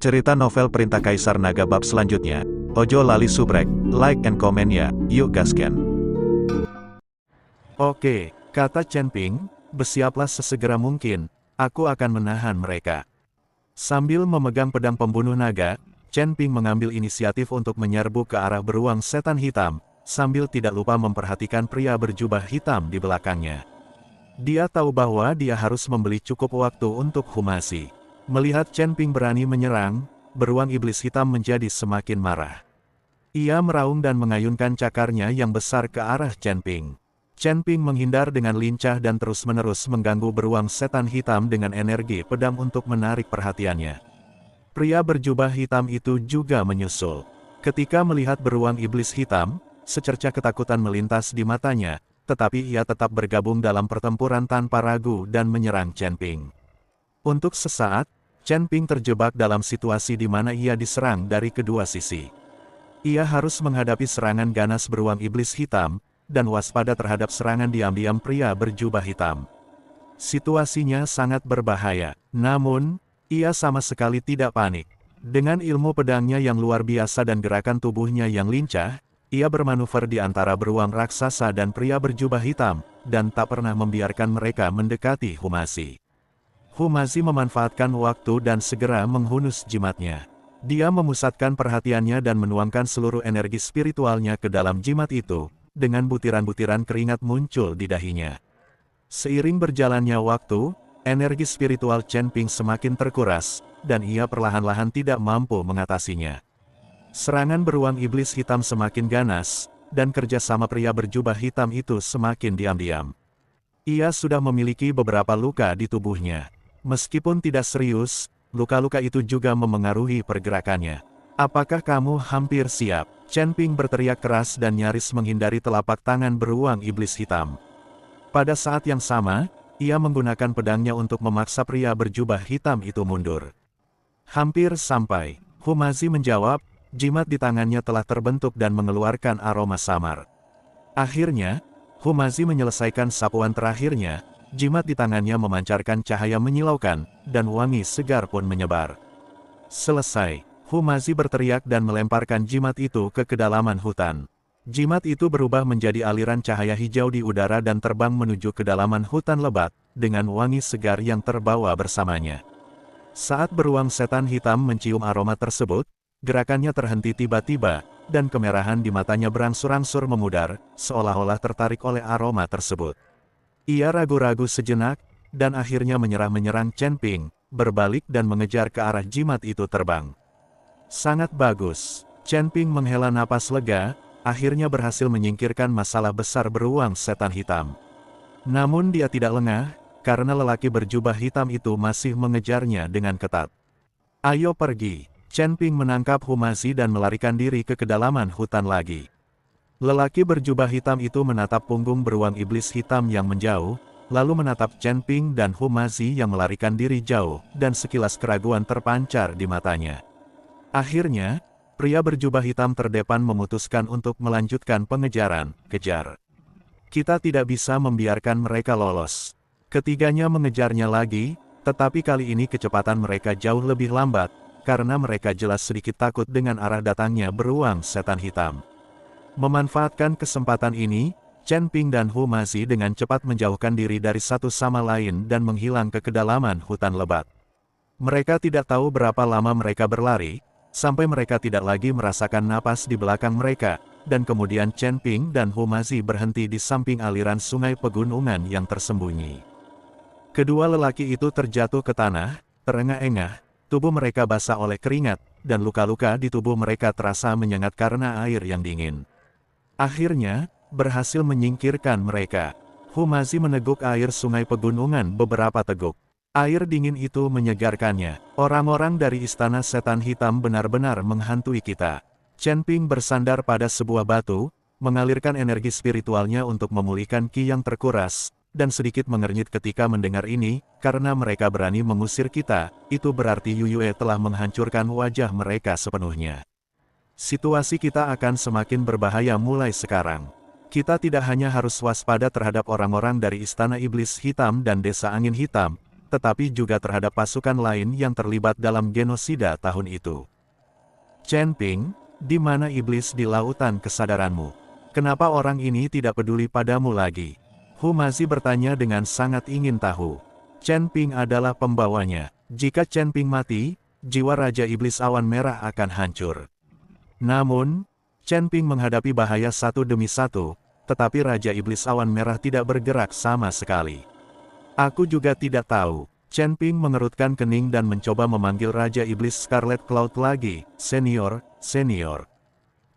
Cerita novel Perintah Kaisar Naga bab selanjutnya. Ojo lali subrek, like and comment ya, yuk gasken. Oke, kata Chen Ping, bersiaplah sesegera mungkin, aku akan menahan mereka. Sambil memegang pedang pembunuh naga, Chen Ping mengambil inisiatif untuk menyerbu ke arah beruang setan hitam, sambil tidak lupa memperhatikan pria berjubah hitam di belakangnya. Dia tahu bahwa dia harus membeli cukup waktu untuk Humasi. Melihat Chen Ping berani menyerang, beruang iblis hitam menjadi semakin marah. Ia meraung dan mengayunkan cakarnya yang besar ke arah Chen Ping. Chen Ping menghindar dengan lincah dan terus-menerus mengganggu beruang setan hitam dengan energi pedang untuk menarik perhatiannya. Pria berjubah hitam itu juga menyusul. Ketika melihat beruang iblis hitam, secercah ketakutan melintas di matanya, tetapi ia tetap bergabung dalam pertempuran tanpa ragu dan menyerang Chen Ping. Untuk sesaat, Chen Ping terjebak dalam situasi di mana ia diserang dari kedua sisi. Ia harus menghadapi serangan ganas beruang iblis hitam, dan waspada terhadap serangan diam-diam pria berjubah hitam. Situasinya sangat berbahaya, namun, ia sama sekali tidak panik. Dengan ilmu pedangnya yang luar biasa dan gerakan tubuhnya yang lincah, ia bermanuver di antara beruang raksasa dan pria berjubah hitam, dan tak pernah membiarkan mereka mendekati Humasi. Humasi memanfaatkan waktu dan segera menghunus jimatnya. Dia memusatkan perhatiannya dan menuangkan seluruh energi spiritualnya ke dalam jimat itu, dengan butiran-butiran keringat muncul di dahinya. Seiring berjalannya waktu, energi spiritual Chen Ping semakin terkuras, dan ia perlahan-lahan tidak mampu mengatasinya. Serangan beruang iblis hitam semakin ganas, dan kerjasama pria berjubah hitam itu semakin diam-diam. Ia sudah memiliki beberapa luka di tubuhnya. Meskipun tidak serius, luka-luka itu juga memengaruhi pergerakannya. Apakah kamu hampir siap? Chen Ping berteriak keras dan nyaris menghindari telapak tangan beruang iblis hitam. Pada saat yang sama, ia menggunakan pedangnya untuk memaksa pria berjubah hitam itu mundur. Hampir sampai, Humasi menjawab, jimat di tangannya telah terbentuk dan mengeluarkan aroma samar. Akhirnya, Humasi menyelesaikan sapuan terakhirnya. Jimat di tangannya memancarkan cahaya menyilaukan, dan wangi segar pun menyebar. Selesai, Humasi berteriak dan melemparkan jimat itu ke kedalaman hutan. Jimat itu berubah menjadi aliran cahaya hijau di udara dan terbang menuju kedalaman hutan lebat, dengan wangi segar yang terbawa bersamanya. Saat beruang setan hitam mencium aroma tersebut, gerakannya terhenti tiba-tiba, dan kemerahan di matanya berangsur-angsur memudar, seolah-olah tertarik oleh aroma tersebut. Ia ragu-ragu sejenak, dan akhirnya menyerang Chen Ping, berbalik dan mengejar ke arah jimat itu terbang. Sangat bagus. Chen Ping menghela napas lega, akhirnya berhasil menyingkirkan masalah besar beruang setan hitam. Namun dia tidak lengah, karena lelaki berjubah hitam itu masih mengejarnya dengan ketat. Ayo pergi. Chen Ping menangkap Humasi dan melarikan diri ke kedalaman hutan lagi. Lelaki berjubah hitam itu menatap punggung beruang iblis hitam yang menjauh, lalu menatap Chen Ping dan Humasi yang melarikan diri jauh, dan sekilas keraguan terpancar di matanya. Akhirnya, pria berjubah hitam terdepan memutuskan untuk melanjutkan pengejaran. Kejar. Kita tidak bisa membiarkan mereka lolos. Ketiganya mengejarnya lagi, tetapi kali ini kecepatan mereka jauh lebih lambat, karena mereka jelas sedikit takut dengan arah datangnya beruang setan hitam. Memanfaatkan kesempatan ini, Chen Ping dan Humasi dengan cepat menjauhkan diri dari satu sama lain dan menghilang ke kedalaman hutan lebat. Mereka tidak tahu berapa lama mereka berlari, sampai mereka tidak lagi merasakan napas di belakang mereka, dan kemudian Chen Ping dan Humasi berhenti di samping aliran sungai pegunungan yang tersembunyi. Kedua lelaki itu terjatuh ke tanah, terengah-engah, tubuh mereka basah oleh keringat, dan luka-luka di tubuh mereka terasa menyengat karena air yang dingin. Akhirnya, berhasil menyingkirkan mereka. Humasi meneguk air sungai pegunungan beberapa teguk. Air dingin itu menyegarkannya. Orang-orang dari istana setan hitam benar-benar menghantui kita. Chen Ping bersandar pada sebuah batu, mengalirkan energi spiritualnya untuk memulihkan ki yang terkuras, dan sedikit mengernyit ketika mendengar ini, karena mereka berani mengusir kita, itu berarti Yuyue telah menghancurkan wajah mereka sepenuhnya. Situasi kita akan semakin berbahaya mulai sekarang. Kita tidak hanya harus waspada terhadap orang-orang dari Istana Iblis Hitam dan Desa Angin Hitam, tetapi juga terhadap pasukan lain yang terlibat dalam genosida tahun itu. Chen Ping, di mana iblis di lautan kesadaranmu? Kenapa orang ini tidak peduli padamu lagi? Hu Mazi bertanya dengan sangat ingin tahu. Chen Ping adalah pembawanya. Jika Chen Ping mati, jiwa Raja Iblis Awan Merah akan hancur. Namun, Chen Ping menghadapi bahaya satu demi satu, tetapi Raja Iblis Awan Merah tidak bergerak sama sekali. Aku juga tidak tahu. Chen Ping mengerutkan kening dan mencoba memanggil Raja Iblis Scarlet Cloud lagi, senior, senior.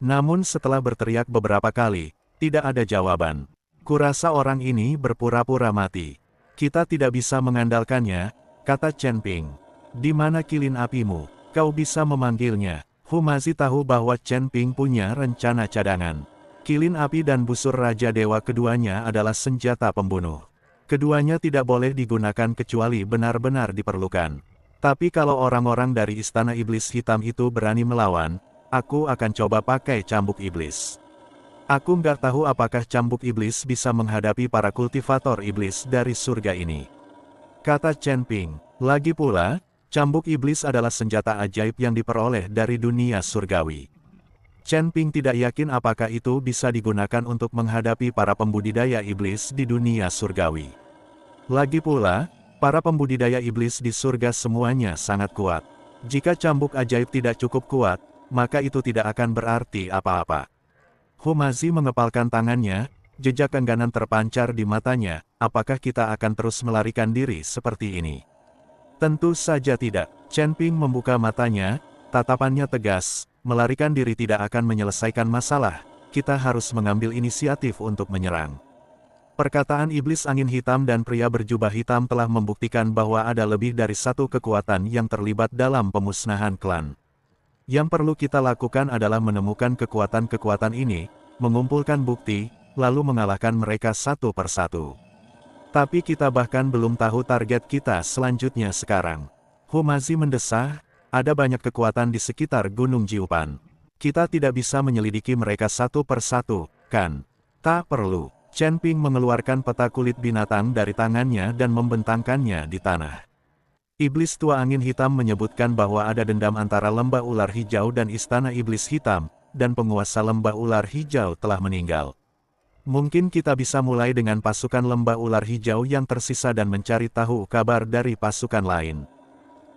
Namun setelah berteriak beberapa kali, tidak ada jawaban. Kurasa orang ini berpura-pura mati. Kita tidak bisa mengandalkannya, kata Chen Ping. Di mana kilin apimu? Kau bisa memanggilnya. Hu Mazi tahu bahwa Chen Ping punya rencana cadangan. Kilin api dan busur Raja Dewa keduanya adalah senjata pembunuh. Keduanya tidak boleh digunakan kecuali benar-benar diperlukan. Tapi kalau orang-orang dari Istana Iblis Hitam itu berani melawan, aku akan coba pakai cambuk iblis. Aku nggak tahu apakah cambuk iblis bisa menghadapi para kultivator iblis dari surga ini. Kata Chen Ping. Lagi pula, cambuk iblis adalah senjata ajaib yang diperoleh dari dunia surgawi. Chen Ping tidak yakin apakah itu bisa digunakan untuk menghadapi para pembudidaya iblis di dunia surgawi. Lagi pula, para pembudidaya iblis di surga semuanya sangat kuat. Jika cambuk ajaib tidak cukup kuat, maka itu tidak akan berarti apa-apa. Hu Mazi mengepalkan tangannya, jejak engganan terpancar di matanya. Apakah kita akan terus melarikan diri seperti ini? Tentu saja tidak. Chen Ping membuka matanya, tatapannya tegas. Melarikan diri tidak akan menyelesaikan masalah. Kita harus mengambil inisiatif untuk menyerang. Perkataan iblis angin hitam dan pria berjubah hitam telah membuktikan bahwa ada lebih dari satu kekuatan yang terlibat dalam pemusnahan klan. Yang perlu kita lakukan adalah menemukan kekuatan-kekuatan ini, mengumpulkan bukti, lalu mengalahkan mereka satu persatu. Tapi kita bahkan belum tahu target kita selanjutnya sekarang. Hu Mazi mendesah, ada banyak kekuatan di sekitar Gunung Jiupan. Kita tidak bisa menyelidiki mereka satu persatu, kan? Tak perlu. Chen Ping mengeluarkan peta kulit binatang dari tangannya dan membentangkannya di tanah. Iblis tua angin hitam menyebutkan bahwa ada dendam antara lembah ular hijau dan istana iblis hitam, dan penguasa lembah ular hijau telah meninggal. Mungkin kita bisa mulai dengan pasukan lembah ular hijau yang tersisa dan mencari tahu kabar dari pasukan lain.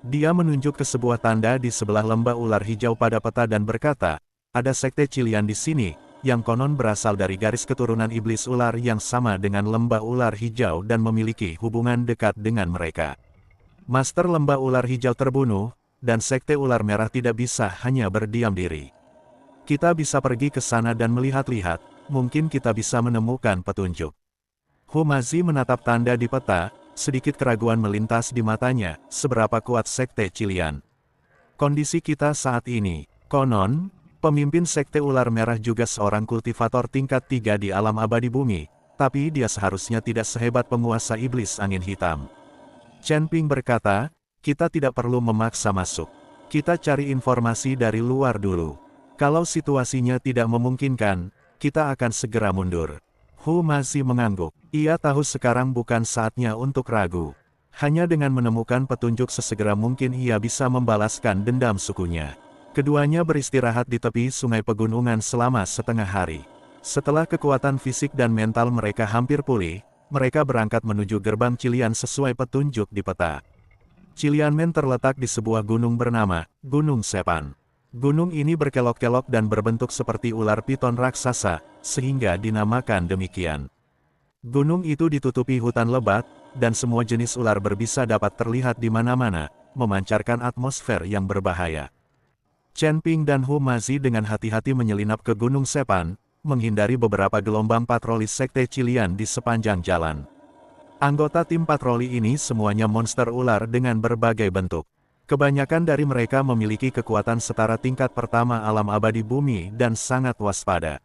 Dia menunjuk ke sebuah tanda di sebelah lembah ular hijau pada peta dan berkata, ada sekte Cilian di sini, yang konon berasal dari garis keturunan iblis ular yang sama dengan lembah ular hijau dan memiliki hubungan dekat dengan mereka. Master lembah ular hijau terbunuh, dan sekte ular merah tidak bisa hanya berdiam diri. Kita bisa pergi ke sana dan melihat-lihat, mungkin kita bisa menemukan petunjuk. Hu Mazi menatap tanda di peta, sedikit keraguan melintas di matanya, seberapa kuat sekte Cilian. Kondisi kita saat ini, konon, pemimpin sekte ular merah juga seorang kultivator tingkat 3 di alam abadi bumi, tapi dia seharusnya tidak sehebat penguasa iblis angin hitam. Chen Ping berkata, kita tidak perlu memaksa masuk. Kita cari informasi dari luar dulu. Kalau situasinya tidak memungkinkan, kita akan segera mundur. Hu Mazi mengangguk. Ia tahu sekarang bukan saatnya untuk ragu. Hanya dengan menemukan petunjuk sesegera mungkin ia bisa membalaskan dendam sukunya. Keduanya beristirahat di tepi sungai pegunungan selama setengah hari. Setelah kekuatan fisik dan mental mereka hampir pulih, mereka berangkat menuju gerbang Cilian sesuai petunjuk di peta. Cilianmen terletak di sebuah gunung bernama Gunung Sepan. Gunung ini berkelok-kelok dan berbentuk seperti ular piton raksasa, sehingga dinamakan demikian. Gunung itu ditutupi hutan lebat, dan semua jenis ular berbisa dapat terlihat di mana-mana, memancarkan atmosfer yang berbahaya. Chen Ping dan Hu Mazi dengan hati-hati menyelinap ke Gunung Sepan, menghindari beberapa gelombang patroli sekte Cilian di sepanjang jalan. Anggota tim patroli ini semuanya monster ular dengan berbagai bentuk. Kebanyakan dari mereka memiliki kekuatan setara tingkat pertama alam abadi bumi dan sangat waspada.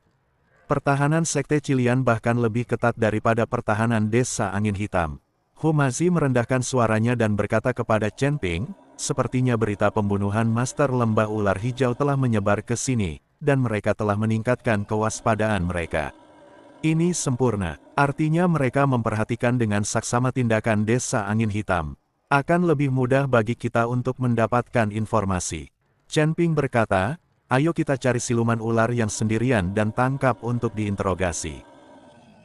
Pertahanan sekte Cilian bahkan lebih ketat daripada pertahanan desa angin hitam. Hu Mazi merendahkan suaranya dan berkata kepada Chen Ping, sepertinya berita pembunuhan Master Lembah Ular Hijau telah menyebar ke sini, dan mereka telah meningkatkan kewaspadaan mereka. Ini sempurna, artinya mereka memperhatikan dengan saksama tindakan desa angin hitam. Akan lebih mudah bagi kita untuk mendapatkan informasi. Chen Ping berkata, ayo kita cari siluman ular yang sendirian dan tangkap untuk diinterogasi.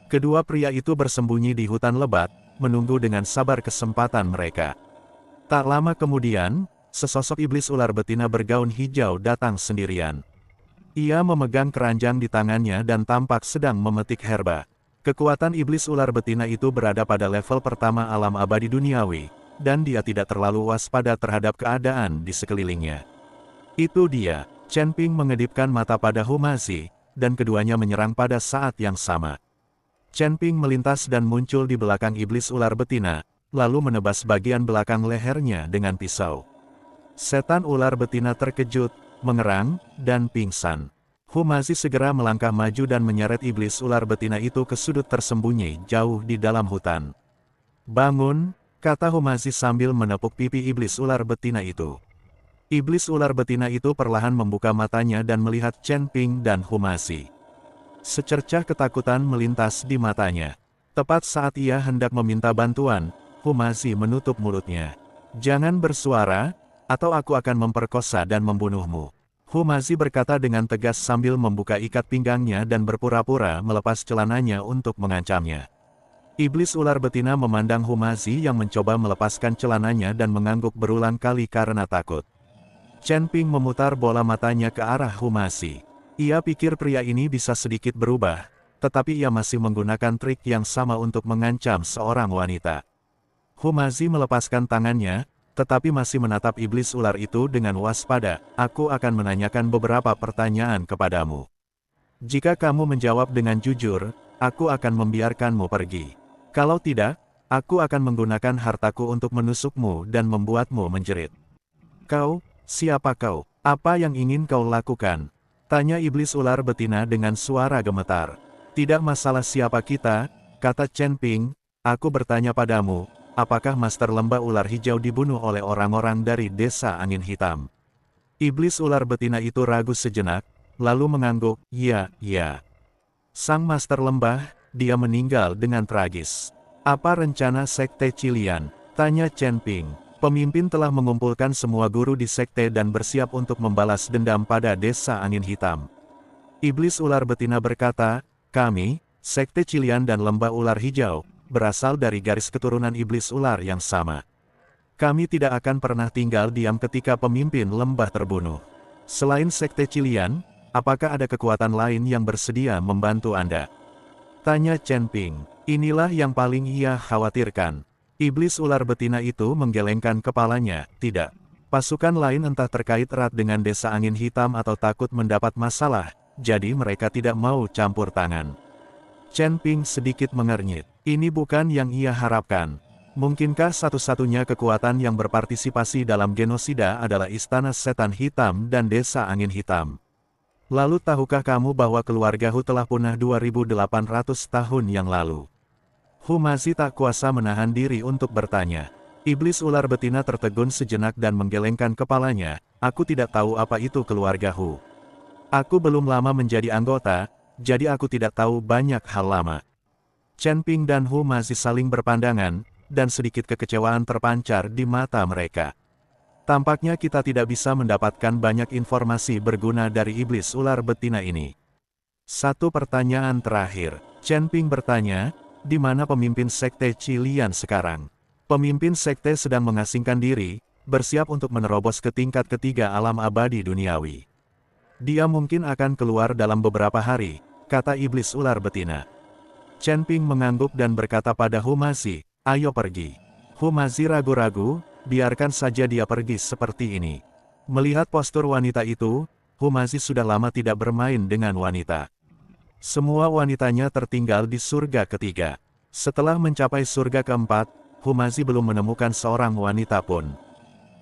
Kedua pria itu bersembunyi di hutan lebat, menunggu dengan sabar kesempatan mereka. Tak lama kemudian, sesosok iblis ular betina bergaun hijau datang sendirian. Ia memegang keranjang di tangannya dan tampak sedang memetik herba. Kekuatan iblis ular betina itu berada pada level pertama alam abadi duniawi, dan dia tidak terlalu waspada terhadap keadaan di sekelilingnya. Itu dia, Chen Ping mengedipkan mata pada Humazi, dan keduanya menyerang pada saat yang sama. Chen Ping melintas dan muncul di belakang iblis ular betina, lalu menebas bagian belakang lehernya dengan pisau. Setan ular betina terkejut, mengerang, dan pingsan. Humazi segera melangkah maju dan menyeret iblis ular betina itu ke sudut tersembunyi jauh di dalam hutan. Bangun, kata Humazi sambil menepuk pipi iblis ular betina itu. Iblis ular betina itu perlahan membuka matanya dan melihat Chen Ping dan Humazi. Secercah ketakutan melintas di matanya. Tepat saat ia hendak meminta bantuan, Humazi menutup mulutnya. Jangan bersuara, atau aku akan memperkosa dan membunuhmu. Humazi berkata dengan tegas sambil membuka ikat pinggangnya dan berpura-pura melepas celananya untuk mengancamnya. Iblis ular betina memandang Humazi yang mencoba melepaskan celananya dan mengangguk berulang kali karena takut. Chen Ping memutar bola matanya ke arah Humazi. Ia pikir pria ini bisa sedikit berubah, tetapi ia masih menggunakan trik yang sama untuk mengancam seorang wanita. Humazi melepaskan tangannya, tetapi masih menatap iblis ular itu dengan waspada. Aku akan menanyakan beberapa pertanyaan kepadamu. Jika kamu menjawab dengan jujur, aku akan membiarkanmu pergi. Kalau tidak, aku akan menggunakan hartaku untuk menusukmu dan membuatmu menjerit. Kau, siapa kau? Apa yang ingin kau lakukan? Tanya iblis ular betina dengan suara gemetar. Tidak masalah siapa kita, kata Chen Ping, aku bertanya padamu. Apakah Master Lembah Ular Hijau dibunuh oleh orang-orang dari Desa Angin Hitam? Iblis ular betina itu ragu sejenak, lalu mengangguk, ya. Sang Master Lembah, dia meninggal dengan tragis. Apa rencana Sekte Qilian? Tanya Chen Ping. Pemimpin telah mengumpulkan semua guru di sekte dan bersiap untuk membalas dendam pada Desa Angin Hitam. Iblis ular betina berkata, kami, Sekte Qilian dan Lembah Ular Hijau, berasal dari garis keturunan iblis ular yang sama. Kami tidak akan pernah tinggal diam ketika pemimpin lembah terbunuh. Selain Sekte Qilian, apakah ada kekuatan lain yang bersedia membantu Anda? Tanya Chen Ping. Inilah yang paling ia khawatirkan. Iblis ular betina itu menggelengkan kepalanya, tidak. Pasukan lain entah terkait erat dengan Desa Angin Hitam atau takut mendapat masalah, jadi mereka tidak mau campur tangan. Chen Ping sedikit mengernyit. Ini bukan yang ia harapkan. Mungkinkah satu-satunya kekuatan yang berpartisipasi dalam genosida adalah Istana Setan Hitam dan Desa Angin Hitam? Lalu tahukah kamu bahwa keluarga Hu telah punah 2800 tahun yang lalu? Humazi tak kuasa menahan diri untuk bertanya. Iblis ular betina tertegun sejenak dan menggelengkan kepalanya. Aku tidak tahu apa itu keluarga Hu. Aku belum lama menjadi anggota, jadi aku tidak tahu banyak hal lama. Chen Ping dan Humazi saling berpandangan, dan sedikit kekecewaan terpancar di mata mereka. Tampaknya kita tidak bisa mendapatkan banyak informasi berguna dari iblis ular betina ini. Satu pertanyaan terakhir. Chen Ping bertanya, di mana pemimpin Sekte Qilian sekarang? Pemimpin Sekte sedang mengasingkan diri, bersiap untuk menerobos ke tingkat ketiga alam abadi duniawi. Dia mungkin akan keluar dalam beberapa hari, kata iblis ular betina. Chen Ping mengangguk dan berkata pada Humazi, ayo pergi. Humazi ragu-ragu, biarkan saja dia pergi seperti ini. Melihat postur wanita itu, Humazi sudah lama tidak bermain dengan wanita. Semua wanitanya tertinggal di surga ketiga. Setelah mencapai surga keempat, Humazi belum menemukan seorang wanita pun.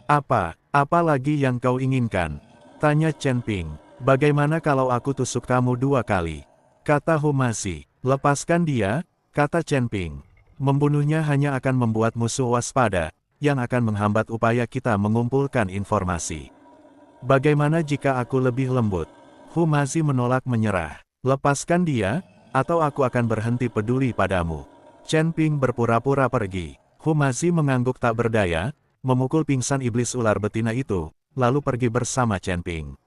Apa lagi yang kau inginkan? Tanya Chen Ping. Bagaimana kalau aku tusuk kamu 2 kali? Kata Humazi. Lepaskan dia, kata Chen Ping. Membunuhnya hanya akan membuat musuh waspada, yang akan menghambat upaya kita mengumpulkan informasi. Bagaimana jika aku lebih lembut? Humazi menolak menyerah. Lepaskan dia, atau aku akan berhenti peduli padamu. Chen Ping berpura-pura pergi. Humazi mengangguk tak berdaya, memukul pingsan iblis ular betina itu, lalu pergi bersama Chen Ping.